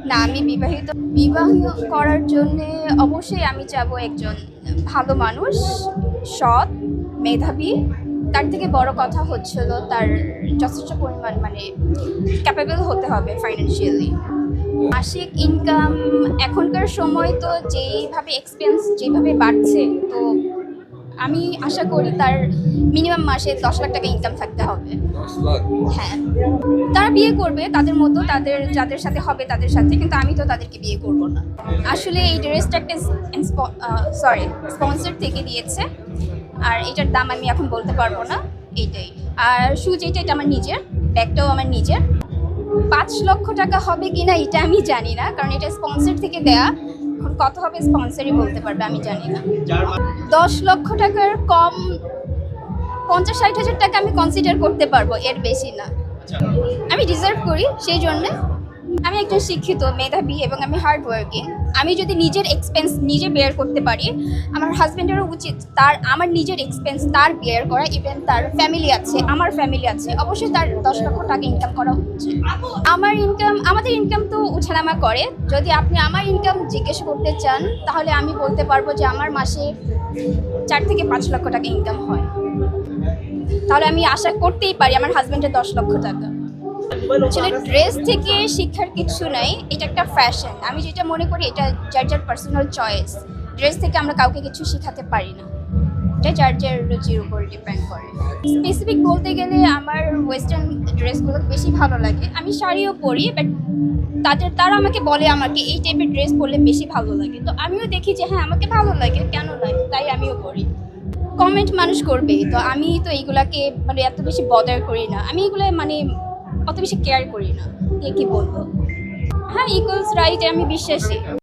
না, আমি বিবাহিত। বিবাহ করার জন্যে অবশ্যই আমি চাবো একজন ভালো মানুষ, সৎ, মেধাবী। তার থেকে বড় কথা হচ্ছিল তার যথেষ্ট পরিমাণ মানে ক্যাপেবল হতে হবে ফাইন্যান্সিয়ালি। মাসিক ইনকাম এখনকার সময় তো যেইভাবে এক্সপেন্স যেভাবে বাড়ছে, তো আমি আশা করি তার মিনিমাম মাসে 10 লাখ টাকা ইনকাম থাকতে হবে। 10 লাখ? হ্যাঁ, তারা বিয়ে করবে তাদের মতো, তাদের যাদের সাথে হবে তাদের সাথে, কিন্তু আমি তো তাদেরকে বিয়ে করব না। আসলে এই ড্রেসটা একটা স্পন্সর থেকে দিয়েছে, আর এটার দাম আমি এখন বলতে পারবো না। এইটাই। আর শুজ এটা আমার নিজের, ব্যাগটাও আমার নিজের। 5 লক্ষ টাকা হবে কিনা এটা আমি জানি না, কারণ এটা স্পন্সর থেকে দেয়া। এখন কত হবে স্পন্সরই বলতে পারবে, আমি জানি না। 10 লক্ষ টাকার কম 50-60 হাজার টাকা আমি কনসিডার করতে পারবো, এর বেশি না। আমি ডিজার্ভ করি, সেই জন্যে। আমি একজন শিক্ষিত, মেধাবী এবং আমি হার্ড ওয়ার্কিং। আমি যদি নিজের এক্সপেন্স নিজে বেয়ার করতে পারি, আমার হাজব্যান্ডেরও উচিত আমার নিজের এক্সপেন্স তার বেয়ার করা। ইভেন তার ফ্যামিলি আছে, আমার ফ্যামিলি আছে, অবশ্যই তার 10 লক্ষ টাকা ইনকাম করা উচিত। আমাদের ইনকাম তো উঠানামা করে। যদি আপনি আমার ইনকাম জিজ্ঞেস করতে চান, তাহলে আমি বলতে পারবো যে আমার মাসে 4 থেকে 5 লক্ষ টাকা ইনকাম হয়। তাহলে আমি আশা করতেই পারি আমার হাজব্যান্ডের 10 লক্ষ টাকা। আসলে ড্রেস থেকে শিক্ষার কিছু নাই, এটা একটা ফ্যাশন। আমি যেটা মনে করি এটা যার যার পার্সোনাল চয়েস। ড্রেস থেকে আমরা কাউকে কিছু শেখাতে পারি না, এটা যার যার রুচির উপর ডিপেন্ড করে। স্পেসিফিক বলতে গেলে আমার ওয়েস্টার্ন ড্রেসগুলো বেশি ভালো লাগে। আমি শাড়িও পরি, বাট তারা আমাকে বলে আমাকে এই টাইপের ড্রেস পরলে বেশি ভালো লাগে। তো আমিও দেখি যে হ্যাঁ, আমাকে ভালো লাগে, কেন লাগে, তাই আমিও পরি। কমেন্ট মানুষ করবেই, তো আমি তো এইগুলাকে মানে এত বেশি বদার করি না। আমি এগুলো মানে অত বেশি কেয়ার করি না, কে কী বলবো। হ্যাঁ, ইকুয়ালস রাইটে আমি বিশ্বাসী।